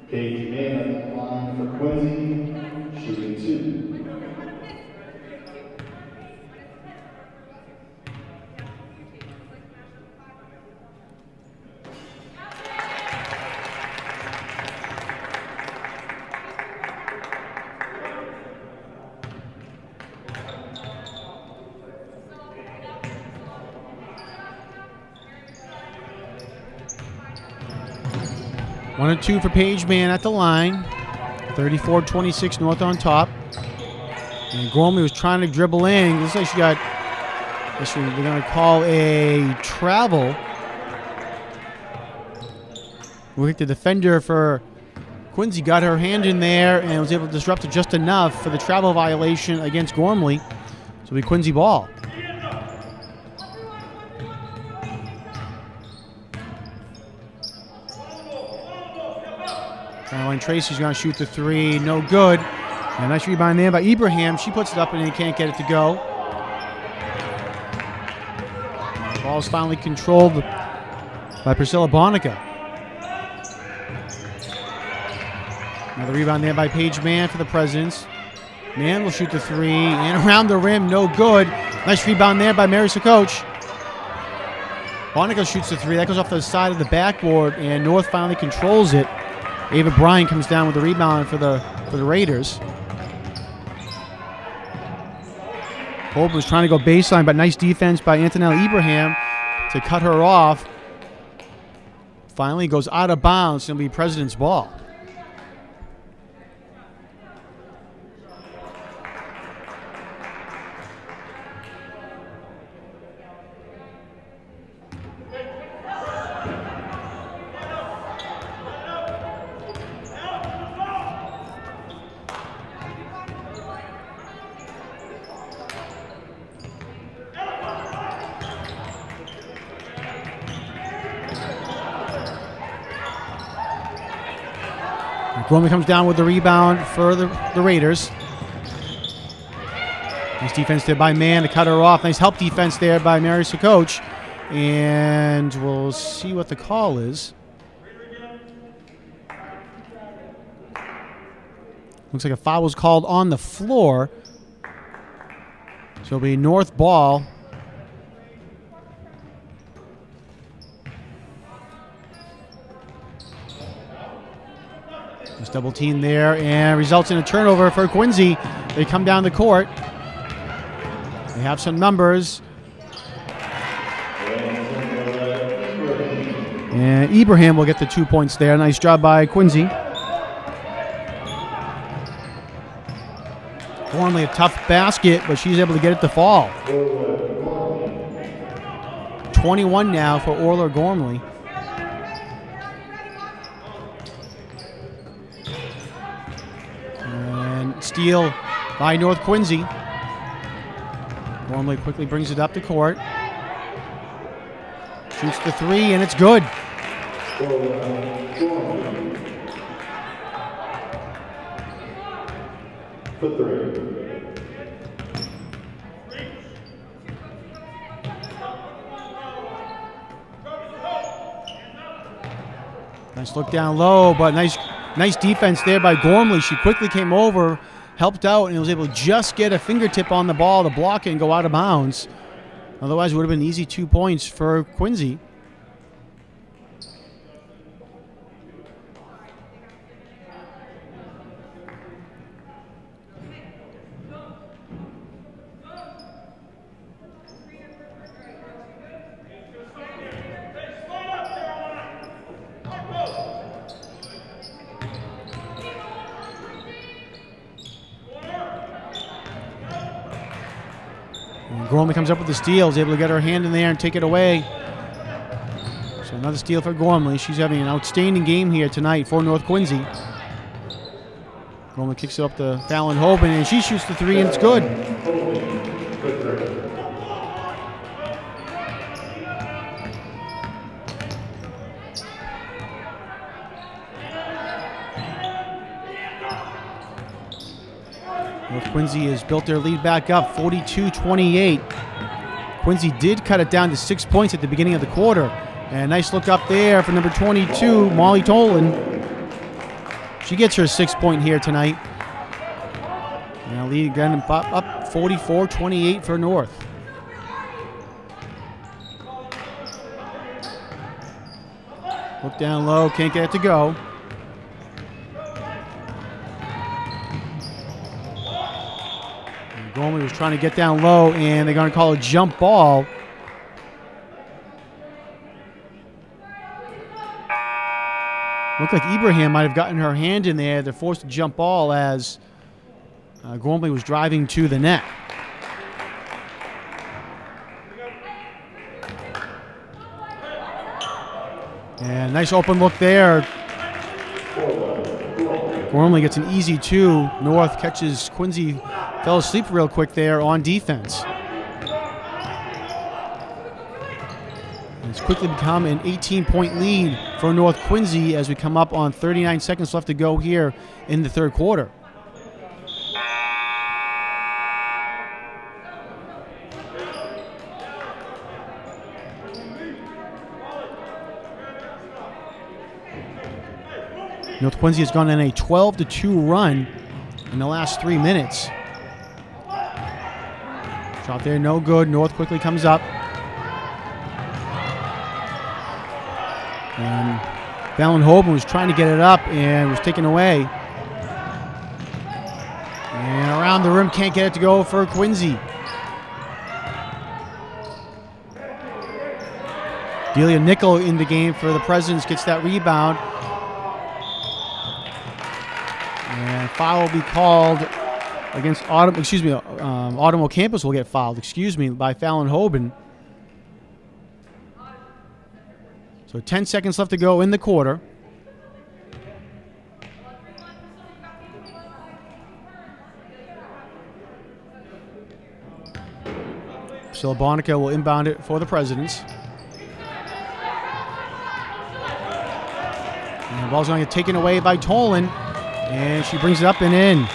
Paige Mann on the line for Quincy, shooting 2. One and 2 for Paige Mann at the line. 34-26 North on top. And Gormley was trying to dribble in. Looks like she got, they're going to call a travel. Looks like the defender for Quincy got her hand in there and was able to disrupt it just enough for the travel violation against Gormley. So it'll be Quincy ball. Caroline Tracy's going to shoot the 3. No good. And nice rebound there by Ibrahim. She puts it up and he can't get it to go. The ball is finally controlled by Priscilla Bonica. Another rebound there by Paige Mann for the Presidents. Mann will shoot the 3. And around the rim, no good. Nice rebound there by Mary Sakoch. Bonica shoots the 3. That goes off the side of the backboard. And North finally controls it. Ava Bryan comes down with the rebound for the Raiders. Hope was trying to go baseline, but nice defense by Antonella Ibrahim to cut her off. Finally goes out of bounds. It'll be President's ball. Gormley comes down with the rebound for the Raiders. Nice defense there by Mann to cut her off. Nice help defense there by Mary Sakoch. And we'll see what the call is. Looks like a foul was called on the floor. So it'll be North ball. Just double team there and results in a turnover for Quincy. They come down the court. They have some numbers. And Ibrahim will get the 2 points there. Nice job by Quincy. Gormley a tough basket, but she's able to get it to fall. 21 now for Orla Gormley. And steal by North Quincy. Gormley quickly brings it up the court. Shoots the three, and it's good. For three. Nice look down low, but nice defense there by Gormley. She quickly came over, helped out, and was able to just get a fingertip on the ball to block it and go out of bounds. Otherwise, it would have been easy 2 points for Quincy. Gormley comes up with the steal, is able to get her hand in there and take it away. So another steal for Gormley. She's having an outstanding game here tonight for North Quincy. Gormley kicks it up to Fallon Hoban, and she shoots the three, and it's good. North Quincy has built their lead back up, 42-28. Quincy did cut it down to 6 points at the beginning of the quarter. And nice look up there for number 22, Molly Tolan. She gets her 6 point here tonight. Now lead again up 44-28 for North. Look down low, can't get it to go. Gormley was trying to get down low, and they're going to call a jump ball. Looked like Ibrahim might have gotten her hand in there. They're forced to jump ball as Gormley was driving to the net. And nice open look there. Gormley gets an easy two. North catches Quincy, fell asleep real quick there on defense. It's quickly become an 18-point lead for North Quincy as we come up on 39 seconds left to go here in the third quarter. North Quincy has gone on a 12-2 run in the last 3 minutes. Shot there, no good. North quickly comes up. And Fallon Hoban was trying to get it up and was taken away. And around the rim, can't get it to go for Quincy. Delia Nickel in the game for the Presidents gets that rebound. And foul will be called against Autumn Campus will get fouled, by Fallon Hoban. So 10 seconds left to go in the quarter. Priscilla Bonica will inbound it for the Presidents. And the ball's going to get taken away by Tolan. And she brings it up and in.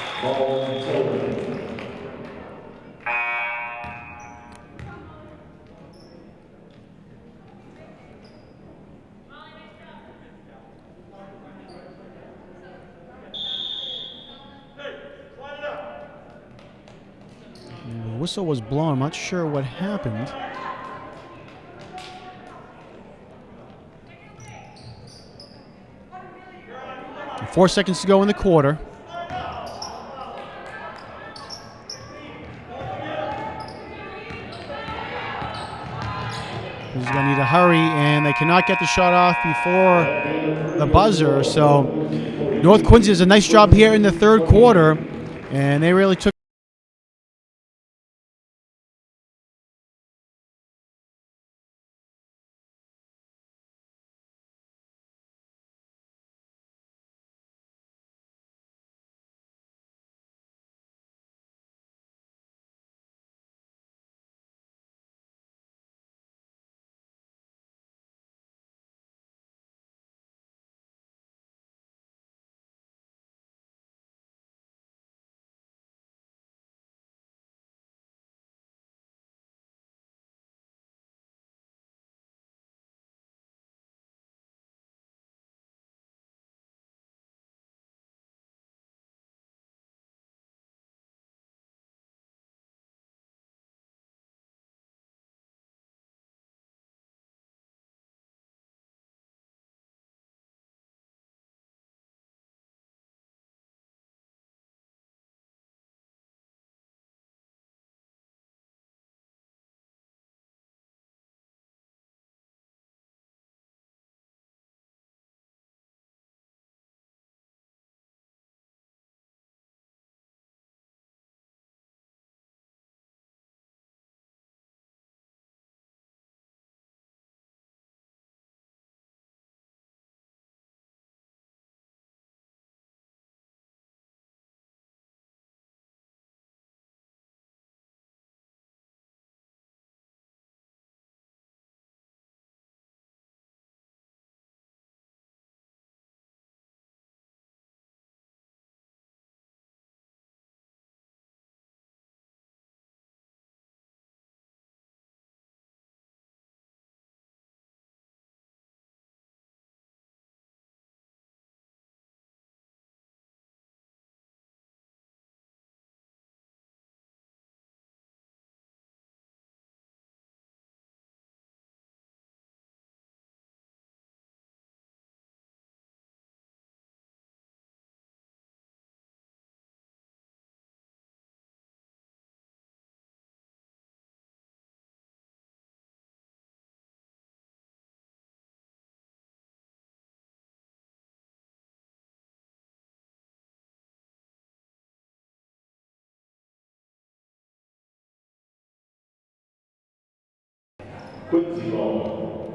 And the whistle was blown. I'm not sure what happened. And 4 seconds to go in the quarter. He's going to need to hurry, and they cannot get the shot off before the buzzer. So North Quincy does a nice job here in the third quarter, and they really took Quincy ball.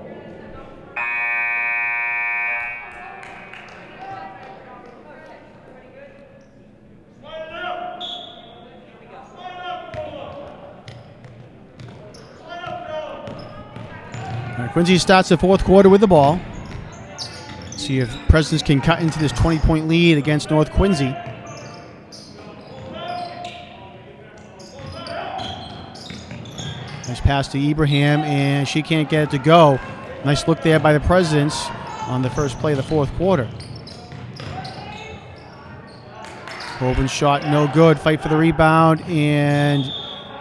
All right, Quincy starts the fourth quarter with the ball. See if Presidents can cut into this 20-point lead against North Quincy. Nice pass to Ibrahim, and she can't get it to go. Nice look there by the Presidents on the first play of the fourth quarter. Colvin shot no good. Fight for the rebound, and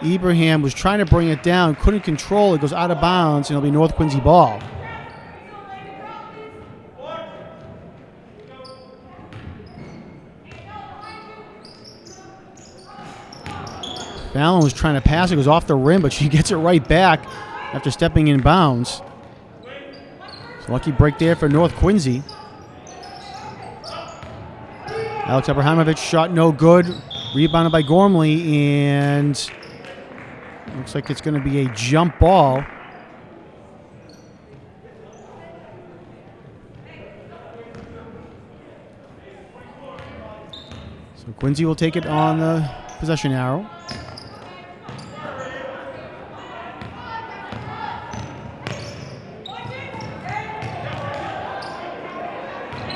Ibrahim was trying to bring it down, couldn't control it, goes out of bounds, and it'll be North Quincy ball. Fallon was trying to pass it, goes off the rim, but she gets it right back after stepping in bounds. So lucky break there for North Quincy. Alex Abrahamovich shot no good, rebounded by Gormley, and looks like it's going to be a jump ball. So Quincy will take it on the possession arrow.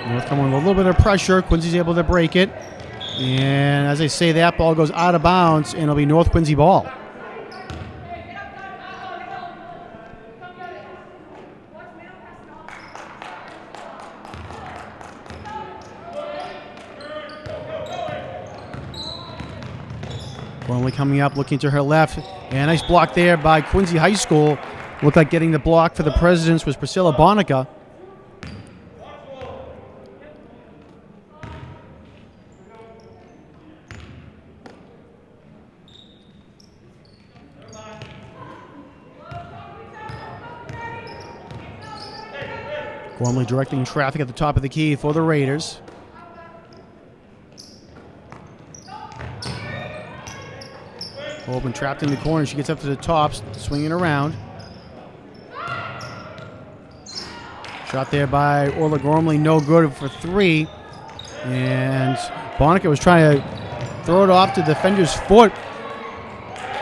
North coming with a little bit of pressure. Quincy's able to break it. And as I say, that ball goes out of bounds, and it'll be North Quincy ball. Gormley coming up, looking to her left. And nice block there by Quincy High School. Looked like getting the block for the Presidents was Priscilla Bonica. Gormley directing traffic at the top of the key for the Raiders. Holben trapped in the corner. She gets up to the top, swinging around. Shot there by Orla Gormley, no good for 3. And Bonica was trying to throw it off to the defender's foot.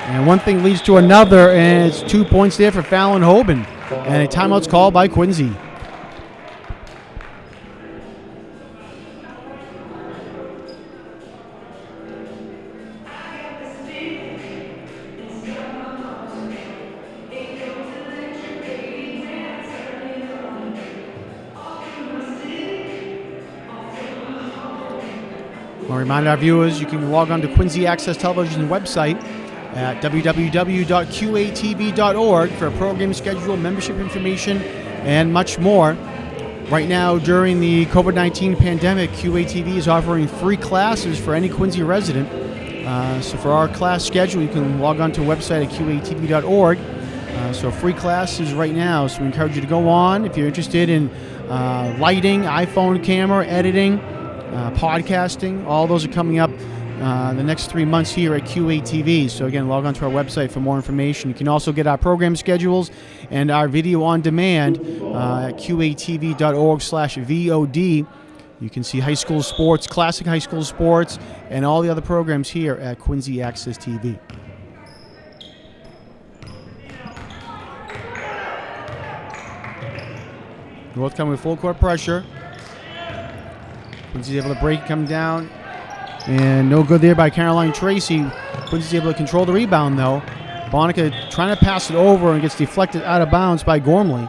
And one thing leads to another, and it's 2 points there for Fallon Holben. And a timeout's called by Quincy. I'll remind our viewers you can log on to Quincy Access Television's website at www.qatv.org for a program schedule, membership information, and much more. Right now, during the COVID-19 pandemic, QATV is offering free classes for any Quincy resident. So for our class schedule, you can log on to the website at qatv.org. So free classes right now. So we encourage you to go on if you're interested in lighting, iPhone camera, editing, podcasting. All those are coming up the next 3 months here at QATV. So again, log on to our website for more information. You can also get our program schedules and our video on demand at qatv.org/VOD. You can see high school sports, classic high school sports, and all the other programs here at Quincy Access TV. North coming with full court pressure. Quincy's able to break, come down, and no good there by Caroline Tracy. Quincy's able to control the rebound, though. Bonica trying to pass it over and gets deflected out of bounds by Gormley.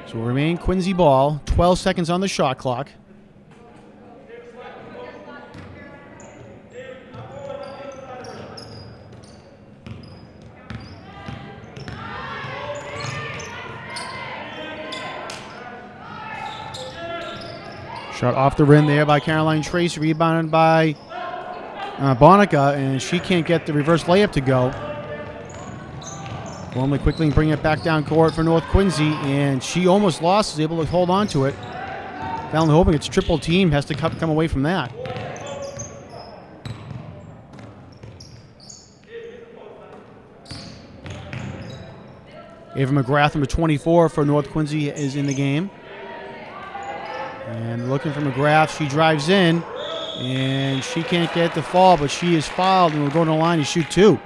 So we'll remain Quincy ball. 12 seconds on the shot clock. Shot off the rim there by Caroline Tracy, rebounded by Bonica, and she can't get the reverse layup to go. Gormley quickly bring it back down court for North Quincy, and she almost lost, is able to hold on to it. Fallon Holben gets triple team, has to come away from that. Ava McGrath, number 24 for North Quincy, is in the game. And looking for McGrath, she drives in, and she can't get the fall, but she is fouled and will go to the line to shoot 2.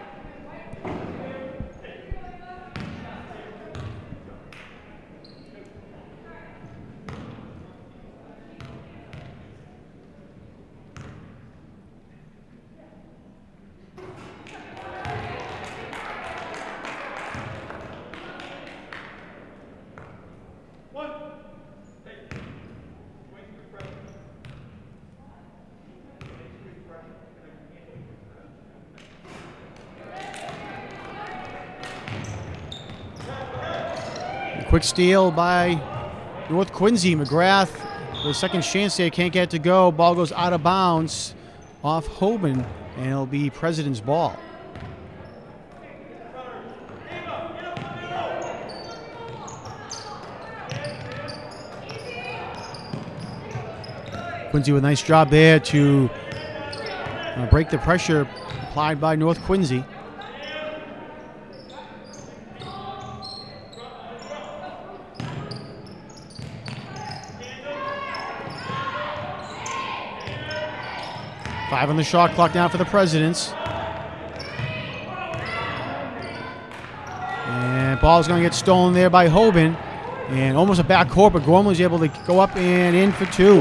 Quick steal by North Quincy. McGrath with a second chance there, can't get it to go. Ball goes out of bounds off Holben, and it'll be President's ball. Quincy with a nice job there to break the pressure applied by North Quincy. Five on the shot clock now for the Presidents. And ball's going to get stolen there by Holben. And almost a backcourt, but Gormley's able to go up and in for 2.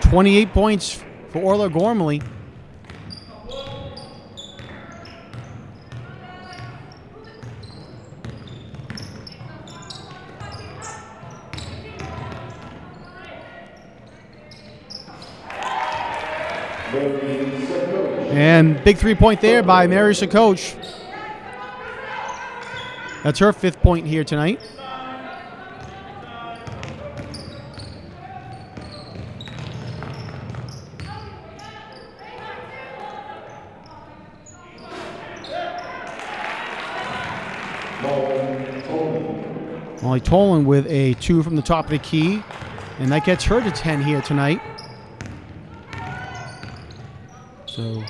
28 points for Orla Gormley. And big 3-point there by Mary Sakoch. That's her 5th point here tonight. Molly Tolan with a 2 from the top of the key, and that gets her to 10 here tonight. So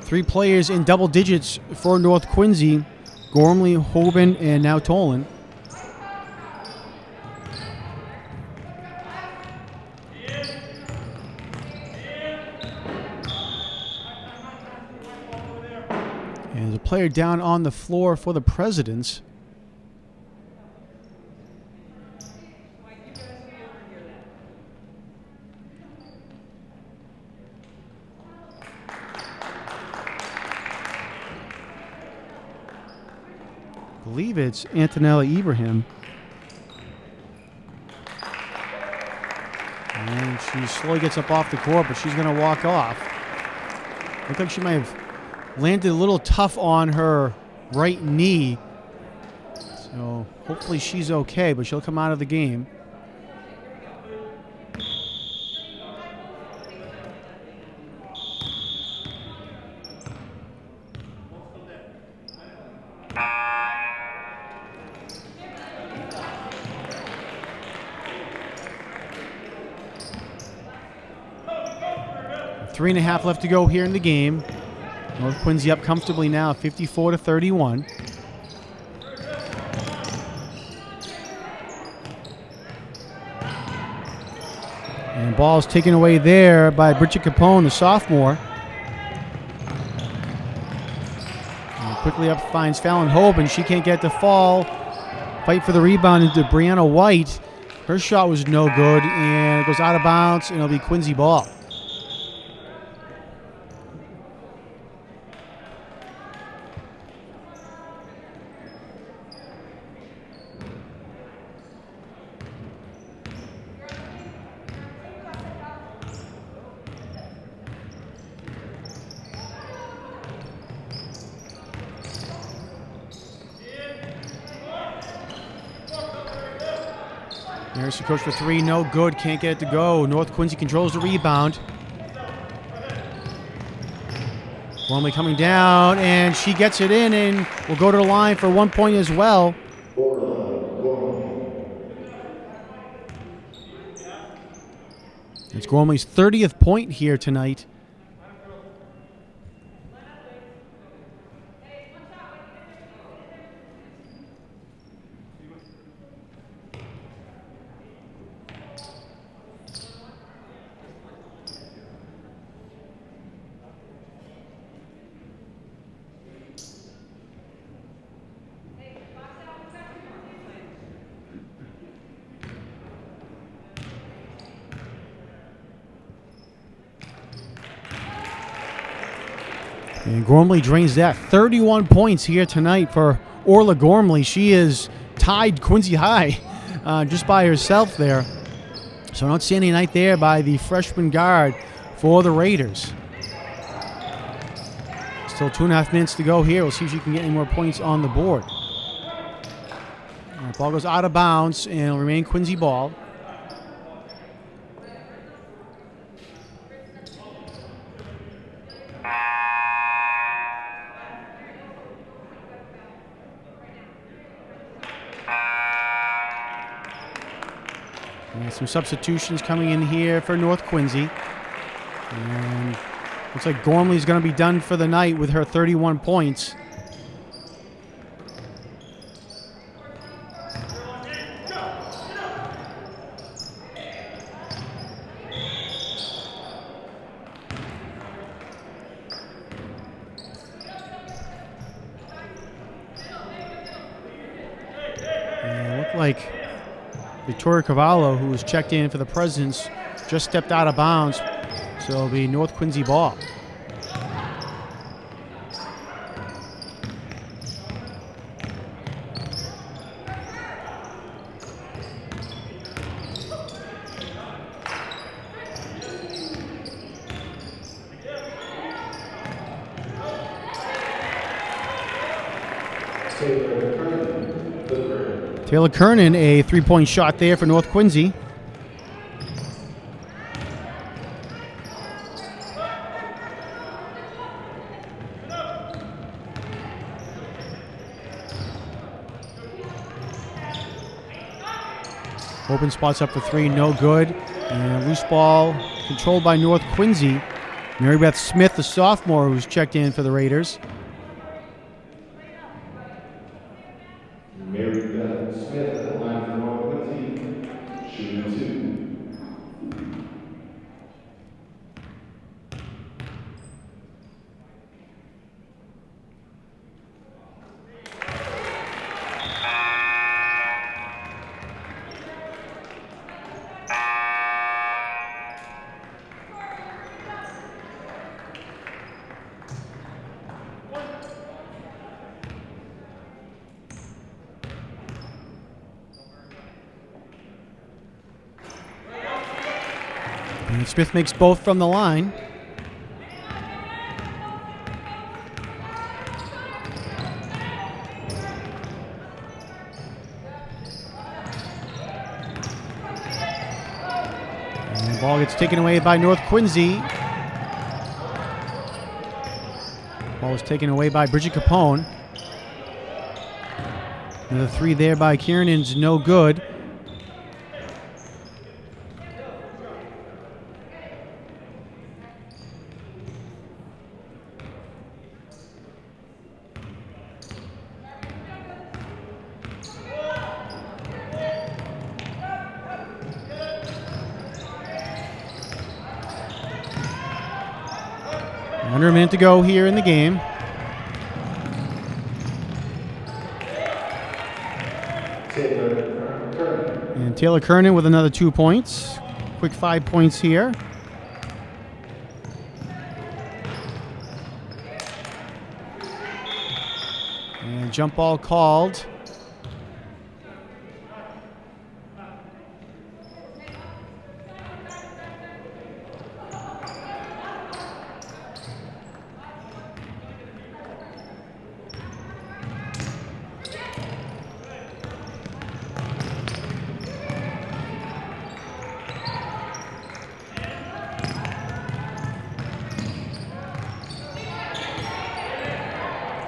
3 players in double digits for North Quincy: Gormley, Hoban, and now Tolan. And there's a player down on the floor for the Presidents. I believe it's Antonella Ibrahim. And she slowly gets up off the court, but she's going to walk off. Looks like she might have landed a little tough on her right knee. So hopefully she's okay, but she'll come out of the game. Three and a half left to go here in the game. North Quincy up comfortably now, 54-31. And ball's taken away there by Bridget Capone, the sophomore. And quickly up finds Fallon Hoban. She can't get the fall. Fight for the rebound into Brianna White. Her shot was no good, and it goes out of bounds, and it'll be Quincy ball. There's the coach for 3, no good, can't get it to go. North Quincy controls the rebound. Gormley coming down, and she gets it in, and will go to the line for 1 point as well. It's Gormley's 30th point here tonight. And Gormley drains that. 31 points here tonight for Orla Gormley. She is tied Quincy High just by herself there. So an outstanding night there by the freshman guard for the Raiders. Still 2.5 minutes to go here. We'll see if she can get any more points on the board. Ball goes out of bounds, and it'll remain Quincy ball. And some substitutions coming in here for North Quincy. And looks like Gormley's going to be done for the night with her 31 points. looked like Victoria Cavallo, who was checked in for the Presidents, just stepped out of bounds. So it'll be North Quincy ball. Taylor Kernan, a three-point shot there for North Quincy. Open spots up for three, no good. And loose ball controlled by North Quincy. Mary Beth Smith, the sophomore, who's checked in for the Raiders. Mary Beth Smith at the line for North Quincy, shooting 2. And Smith makes both from the line. And the ball gets taken away by North Quincy. Ball was taken away by Bridget Capone. Another three there by Kiernan's no good. Under a minute to go here in the game. And Taylor Kernan with another 2 points. Quick 5 points here. And jump ball called.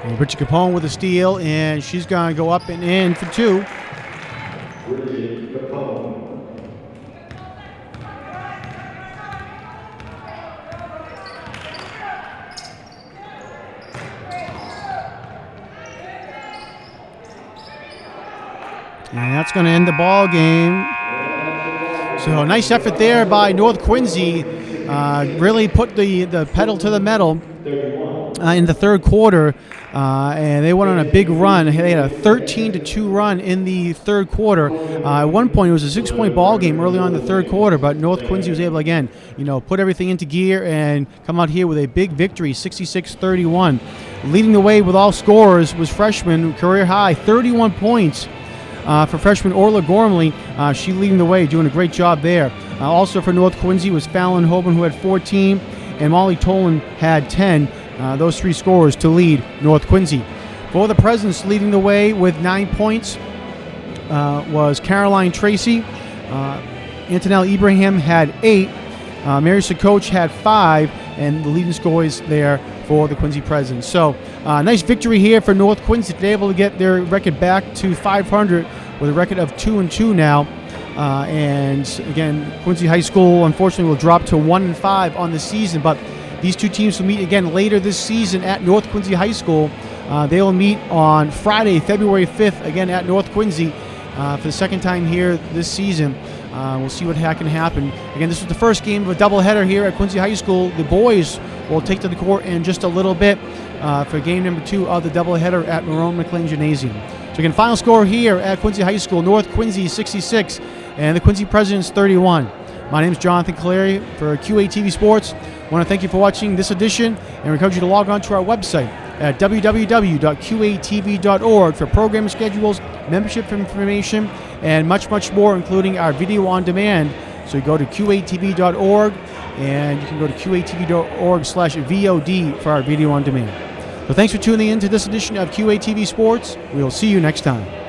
And Bridget Capone with a steal, and she's going to go up and in for 2. Bridget Capone. And that's going to end the ball game. So a nice effort there by North Quincy. Really put the pedal to the metal in the third quarter. And they went on a big run. They had a 13-2 run in the third quarter. At one point, it was a 6-point ball game early on in the third quarter, but North Quincy was able, again, put everything into gear and come out here with a big victory, 66-31. Leading the way with all scorers was freshman, career high, 31 points for freshman Orla Gormley. She leading the way, doing a great job there. Also for North Quincy was Fallon Hoban, who had 14, and Molly Tolan had 10. Those 3 scorers to lead North Quincy. For the Presidents, leading the way with 9 points was Caroline Tracy. Antonella Ibrahim had 8. Mary Sakoch had 5. And the leading scorers there for the Quincy Presidents. So, nice victory here for North Quincy. They're able to get their record back to 500 with a record of 2-2 now. And again, Quincy High School, unfortunately, will drop to 1-5 on the season. But these two teams will meet again later this season at North Quincy High School. They will meet on Friday, February 5th, again at North Quincy for the second time here this season. We'll see what can happen. Again, this was the first game of a doubleheader here at Quincy High School. The boys will take to the court in just a little bit for game number 2 of the doubleheader at Marone McLean Gymnasium. So again, final score here at Quincy High School, North Quincy 66 and the Quincy Presidents 31. My name is Jonathan Caleri for QATV Sports. I want to thank you for watching this edition and encourage you to log on to our website at www.qatv.org for program schedules, membership information, and much, much more, including our video on demand. So you go to qatv.org and you can go to qatv.org/VOD for our video on demand. So thanks for tuning in to this edition of QATV Sports. We will see you next time.